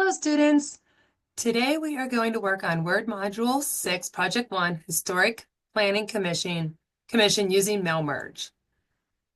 Hello, students. Today we are going to work on Word Module 6, Project 1, Historic Planning Commission using Mail Merge.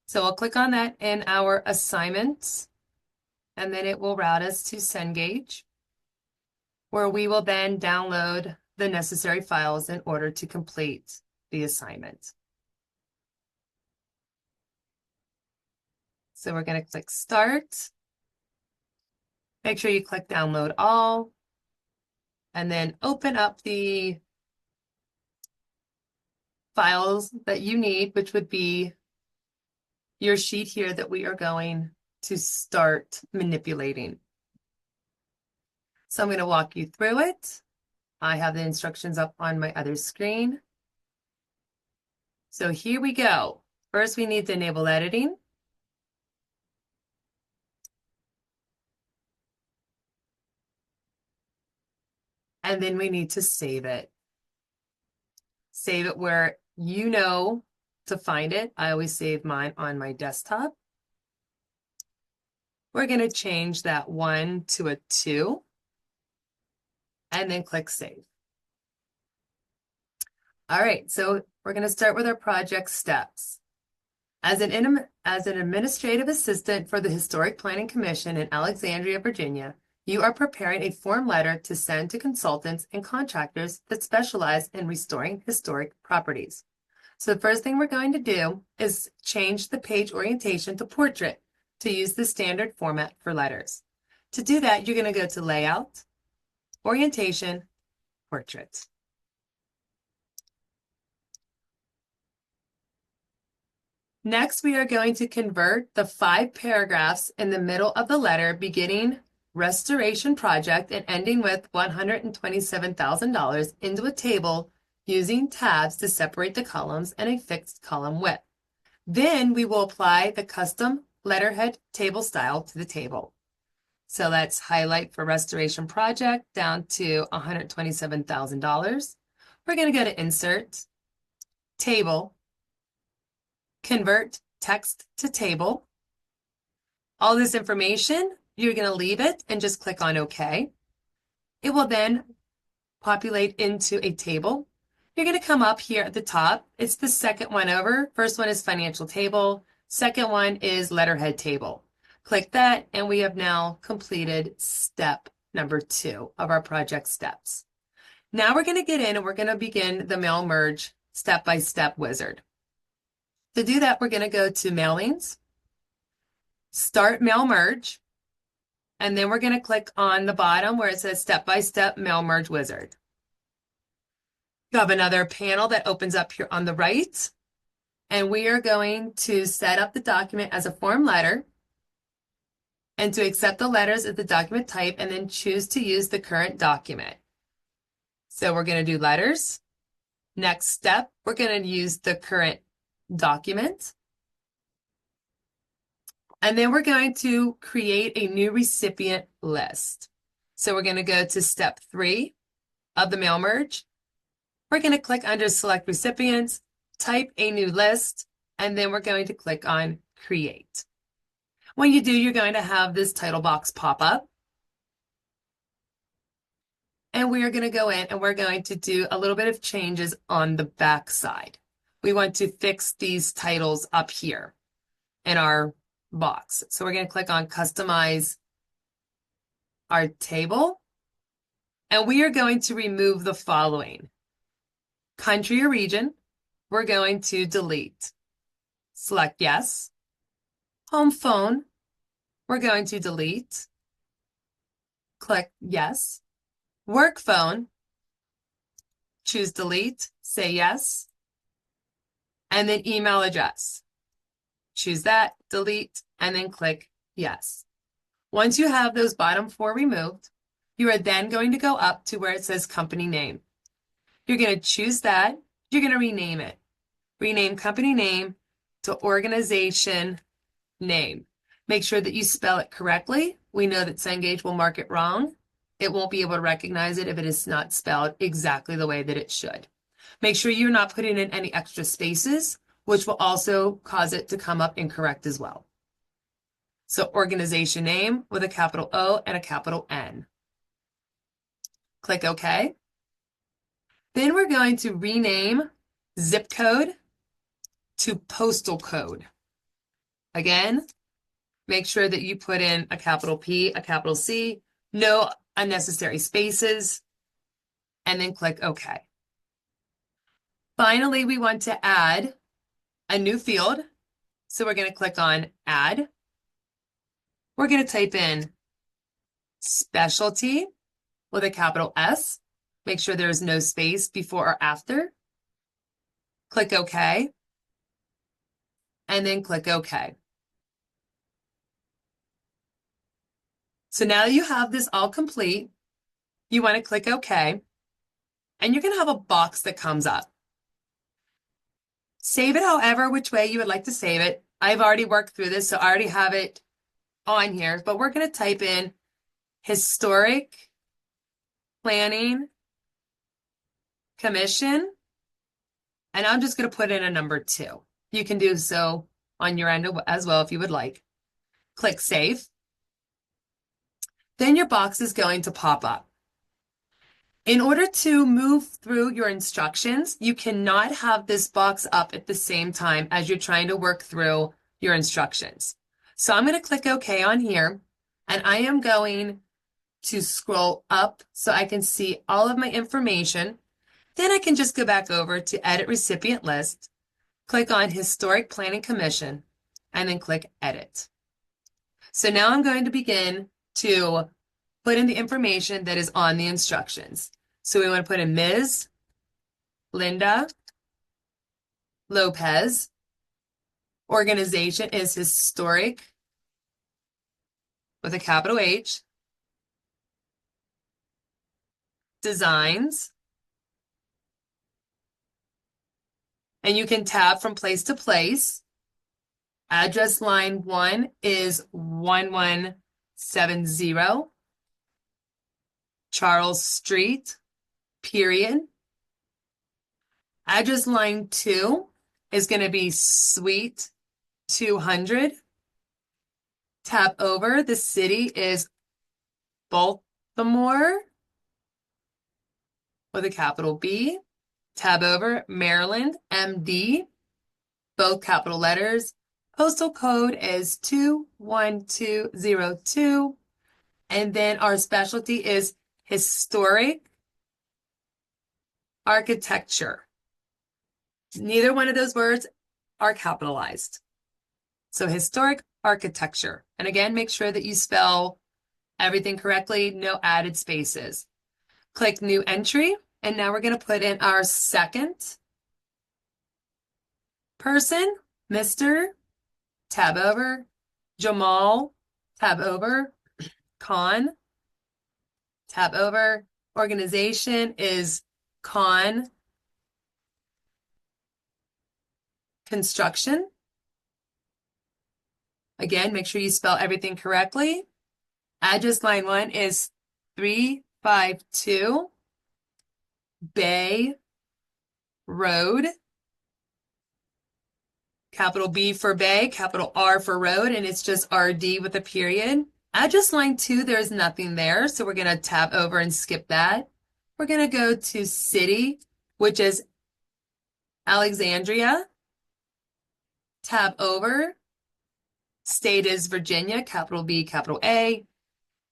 So we'll click on that in our assignments, and then it will route us to Cengage, where we will then download the necessary files in order to complete the assignment. So we're going to click Start. Make sure you click Download All, and then open up the files that you need, which would be your sheet here that we are going to start manipulating. So I'm going to walk you through it. I have the instructions up on my other screen. So here we go. First, we need to enable editing. And then we need to save it. Save it where you know to find it. I always save mine on my desktop. We're going to change that 1 to a 2. And then click Save. All right, so we're going to start with our project steps. As an administrative assistant for the Historic Planning Commission in Alexandria, Virginia, you are preparing a form letter to send to consultants and contractors that specialize in restoring historic properties. So the first thing we're going to do is change the page orientation to portrait to use the standard format for letters. To do that, you're going to go to Layout, Orientation, Portrait. Next, we are going to convert the 5 paragraphs in the middle of the letter beginning Restoration Project and ending with $127,000 into a table using tabs to separate the columns and a fixed column width. Then we will apply the custom letterhead table style to the table. So let's highlight for Restoration Project down to $127,000. We're going to go to Insert, Table, Convert Text to Table. All this information, you're going to leave it and just click on OK. It will then populate into a table. You're going to come up here at the top. It's the second one over. First one is Financial Table. Second one is Letterhead Table. Click that, and we have now completed step number 2 of our project steps. Now we're going to get in and we're going to begin the Mail Merge step-by-step wizard. To do that, we're going to go to Mailings, Start Mail Merge, and then we're going to click on the bottom where it says Step-by-Step Mail Merge Wizard. You have another panel that opens up here on the right, and we are going to set up the document as a form letter and to accept the letters as the document type and then choose to use the current document. So we're going to do letters. Next step, we're going to use the current document. And then we're going to create a new recipient list. So we're going to go to step 3 of the mail merge. We're going to click under Select Recipients, type a new list, and then we're going to click on Create. When you do, you're going to have this title box pop up. And we are going to go in and we're going to do a little bit of changes on the back side. We want to fix these titles up here in our box. So we're going to click on Customize our table. And we are going to remove the following. Country or region, we're going to delete. Select Yes. Home phone, we're going to delete. Click Yes. Work phone, choose Delete, say Yes. And then email address. Choose that, delete, and then click Yes. Once you have those bottom 4 removed, you are then going to go up to where it says company name. You're going to choose that. You're going to rename it. Rename company name to organization name. Make sure that you spell it correctly. We know that Cengage will mark it wrong. It won't be able to recognize it if it is not spelled exactly the way that it should. Make sure you're not putting in any extra spaces, which will also cause it to come up incorrect as well. So organization name with a capital O and a capital N. Click OK. Then we're going to rename zip code to postal code. Again, make sure that you put in a capital P, a capital C, no unnecessary spaces, and then click OK. Finally, we want to add a new field. So we're going to click on Add. We're going to type in specialty with a capital S. Make sure there's no space before or after. Click OK. And then click OK. So now you have this all complete. You want to click OK. And you're going to have a box that comes up. Save it however which way you would like to save it. I've already worked through this, so I already have it on here. But we're going to type in Historic Planning Commission. And I'm just going to put in a number 2. You can do so on your end as well if you would like. Click Save. Then your box is going to pop up. In order to move through your instructions, you cannot have this box up at the same time as you're trying to work through your instructions. So I'm going to click OK on here, and I am going to scroll up so I can see all of my information. Then I can just go back over to Edit Recipient List, click on Historic Planning Commission, and then click Edit. So now I'm going to begin to put in the information that is on the instructions. So we want to put in Ms. Linda Lopez. Organization is Historic with a capital H. Designs. And you can tab from place to place. Address line 1 is 1170 Charles Street, period. Address line 2 is going to be Suite 200. Tab over, the city is Baltimore with a capital B. Tab over, Maryland, MD, both capital letters. Postal code is 21202. And then our specialty is Historic Architecture. Neither one of those words are capitalized. So Historic Architecture. And again, make sure that you spell everything correctly, no added spaces. Click New Entry. And now we're going to put in our second person, Mr. Tab over, Jamal, tab over, Khan, tab over. Organization is Khan Construction. Again, make sure you spell everything correctly. Address line 1 is 352 Bay Road. Capital B for Bay, capital R for Road, and it's just RD with a period. Address line 2, there's nothing there, so we're going to tab over and skip that. We're going to go to City, which is Alexandria. Tab over. State is Virginia, capital B, capital A.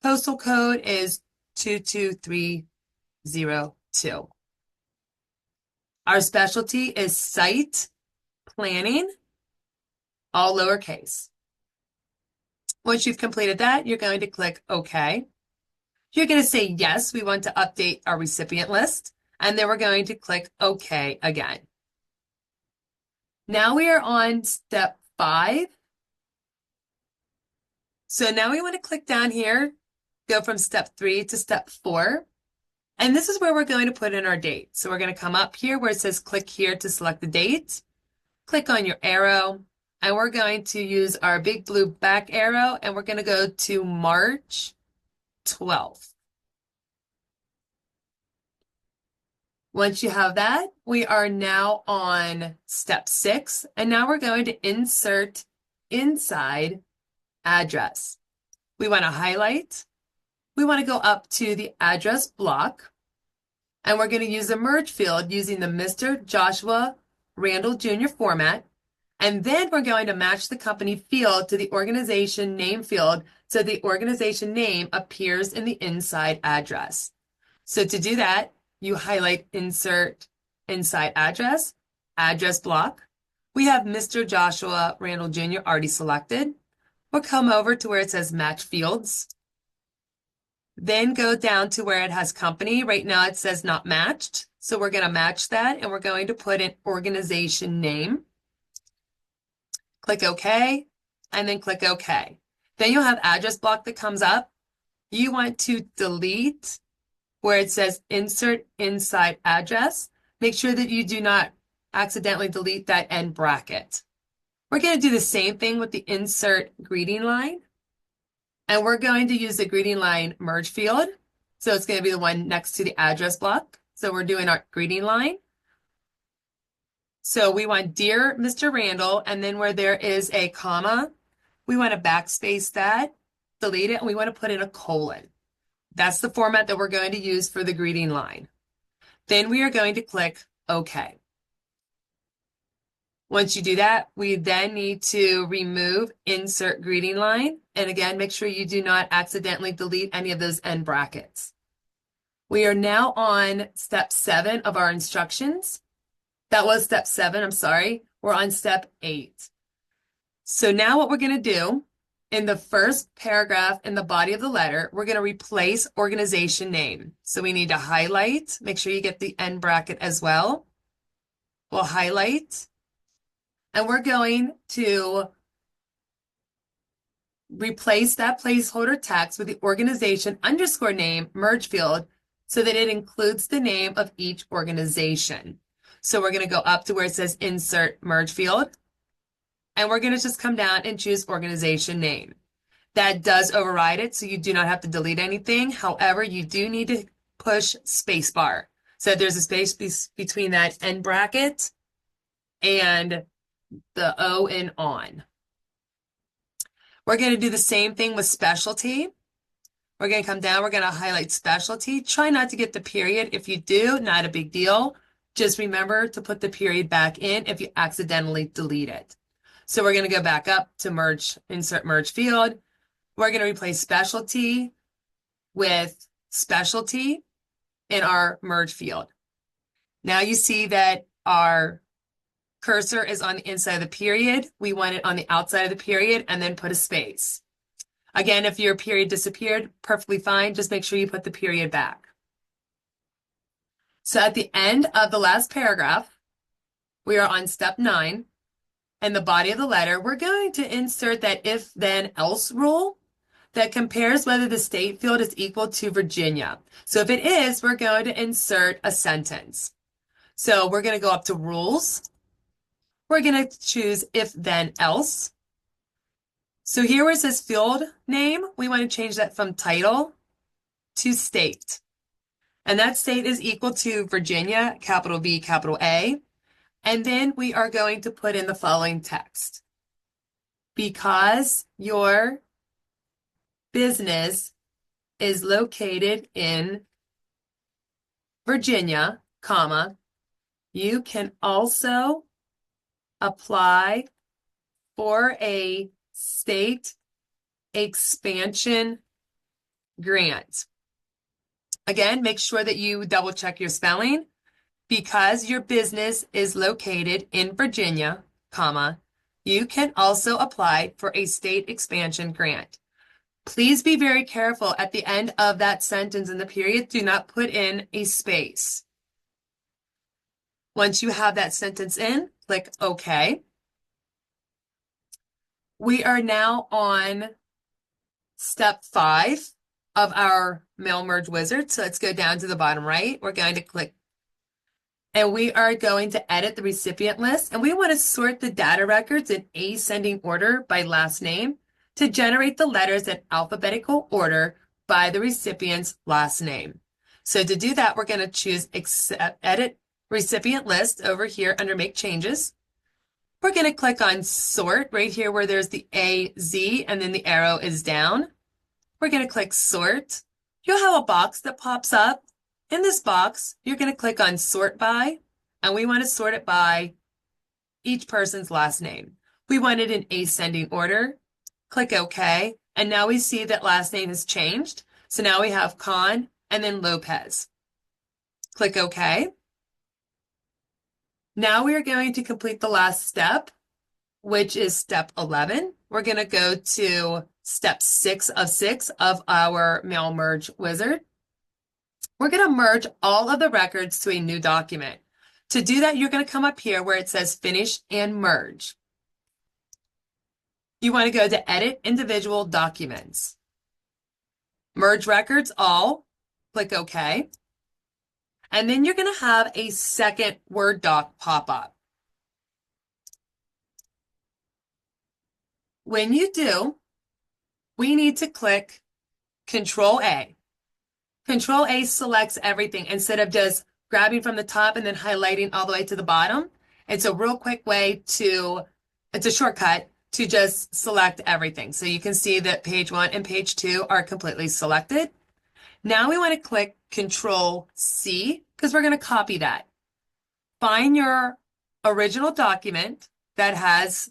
Postal code is 22302. Our specialty is site planning, all lowercase. Once you've completed that, you're going to click OK. You're going to say, yes, we want to update our recipient list, and then we're going to click OK again. Now we are on step 5. So now we want to click down here, go from step 3 to step 4. And this is where we're going to put in our date. So we're going to come up here where it says click here to select the date. Click on your arrow, and we're going to use our big blue back arrow, and we're going to go to March 12th. Once you have that, we are now on step 6, and now we're going to insert inside address. We want to highlight. We want to go up to the address block. And we're going to use the merge field using the Mr. Joshua Randall Jr. format. And then we're going to match the company field to the organization name field so the organization name appears in the inside address. So to do that, you highlight Insert Inside Address, Address Block. We have Mr. Joshua Randall Jr. already selected. We'll come over to where it says Match Fields. Then go down to where it has company. Right now it says not matched. So we're going to match that and we're going to put in organization name. Click OK, and then click OK. Then you'll have address block that comes up. You want to delete where it says insert inside address. Make sure that you do not accidentally delete that end bracket. We're going to do the same thing with the insert greeting line. And we're going to use the greeting line merge field. So it's going to be the one next to the address block. So we're doing our greeting line. So we want Dear Mr. Randall, and then where there is a comma, we want to backspace that, delete it, and we want to put in a colon. That's the format that we're going to use for the greeting line. Then we are going to click OK. Once you do that, we then need to remove insert greeting line. And again, make sure you do not accidentally delete any of those end brackets. We are now on step 7 of our instructions. That was step 7, I'm sorry. We're on step 8. So now what we're going to do, in the first paragraph in the body of the letter, we're going to replace organization name. So we need to highlight, make sure you get the end bracket as well. We'll highlight, and we're going to replace that placeholder text with the organization underscore name merge field so that it includes the name of each organization. So we're going to go up to where it says Insert Merge Field, and we're going to just come down and choose Organization Name. That does override it, so you do not have to delete anything. However, you do need to push spacebar. So there's a space between that end bracket and the O in on. We're going to do the same thing with specialty. We're going to come down, we're going to highlight specialty. Try not to get the period. If you do, not a big deal. Just remember to put the period back in if you accidentally delete it. So we're going to go back up to merge, insert merge field. We're going to replace specialty with specialty in our merge field. Now you see that our cursor is on the inside of the period. We want it on the outside of the period and then put a space. Again, if your period disappeared, perfectly fine. Just make sure you put the period back. So at the end of the last paragraph, we are on step 9. In the body of the letter, we're going to insert that if then else rule that compares whether the state field is equal to Virginia. So if it is, we're going to insert a sentence. So we're going to go up to rules. We're going to choose if then else. So here where it says field name, we want to change that from title to state. And that state is equal to Virginia, capital V, capital A. And then we are going to put in the following text. Because your business is located in Virginia, comma, you can also apply for a state expansion grant. Again, make sure that you double check your spelling. Because your business is located in Virginia, comma, you can also apply for a state expansion grant. Please be very careful at the end of that sentence in the period. Do not put in a space. Once you have that sentence in, click OK. We are now on step 5 of our mail merge wizard. So let's go down to the bottom right. We're going to click and we are going to edit the recipient list, and we want to sort the data records in ascending order by last name to generate the letters in alphabetical order by the recipient's last name. So to do that, we're going to choose Edit Recipient List over here under Make Changes. We're going to click on Sort right here where there's the A, Z, and then the arrow is down. We're going to click Sort. You'll have a box that pops up. In this box, you're going to click on Sort By, and we want to sort it by each person's last name. We want it in ascending order. Click OK, and now we see that last name has changed. So now we have Khan and then Lopez. Click OK. Now we are going to complete the last step, which is step 11. We're going to go to step 6 of 6 of our mail merge wizard. We're going to merge all of the records to a new document. To do that, you're going to come up here where it says Finish and Merge. You want to go to Edit Individual Documents. Merge Records All. Click OK. And then you're going to have a second Word doc pop up. When you do, we need to click Control A. Control A selects everything instead of just grabbing from the top and then highlighting all the way to the bottom. It's a real quick way to, it's a shortcut to just select everything. So you can see that page 1 and page 2 are completely selected. Now we want to click Control C because we're going to copy that. Find your original document that has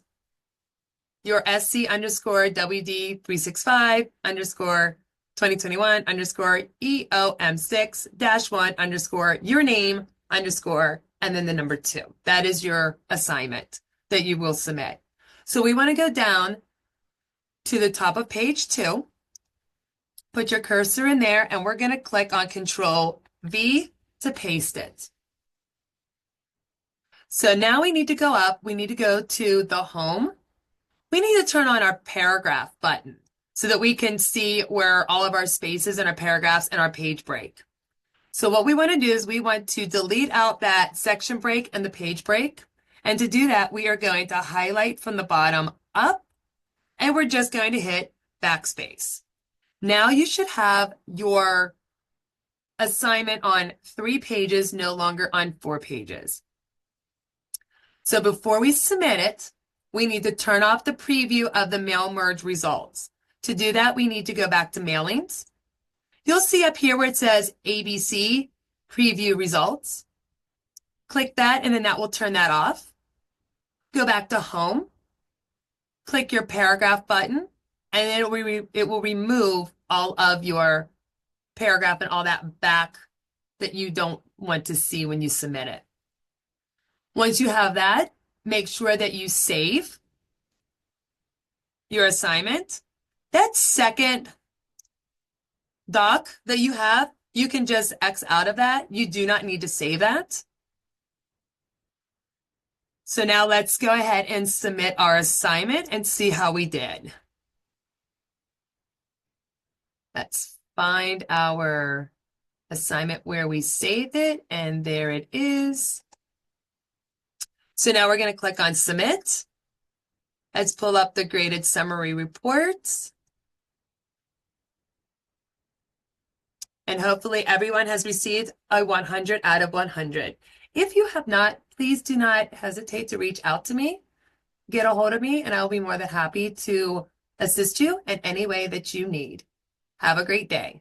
your SC underscore WD 365 underscore 2021 underscore EOM6-1 underscore your name underscore and then the number 2. That is your assignment that you will submit. So we want to go down to the top of page 2, put your cursor in there, and we're going to click on Control V to paste it. So now we need to go up, we need to go to the home. We need to turn on our paragraph button so that we can see where all of our spaces and our paragraphs and our page break. So what we want to do is we want to delete out that section break and the page break. And to do that, we are going to highlight from the bottom up, and we're just going to hit backspace. Now you should have your assignment on 3 pages, no longer on 4 pages. So before we submit it, we need to turn off the preview of the mail merge results. To do that, we need to go back to mailings. You'll see up here where it says ABC preview results. Click that, and then that will turn that off. Go back to home. Click your paragraph button, and it will remove all of your paragraph and all that back that you don't want to see when you submit it. Once you have that, make sure that you save your assignment. That second doc that you have, you can just X out of that. You do not need to save that. So now let's go ahead and submit our assignment and see how we did. Let's find our assignment where we saved it, and there it is. So now we're going to click on Submit. Let's pull up the graded summary reports. And hopefully everyone has received a 100 out of 100. If you have not, please do not hesitate to reach out to me, get a hold of me, and I'll be more than happy to assist you in any way that you need. Have a great day.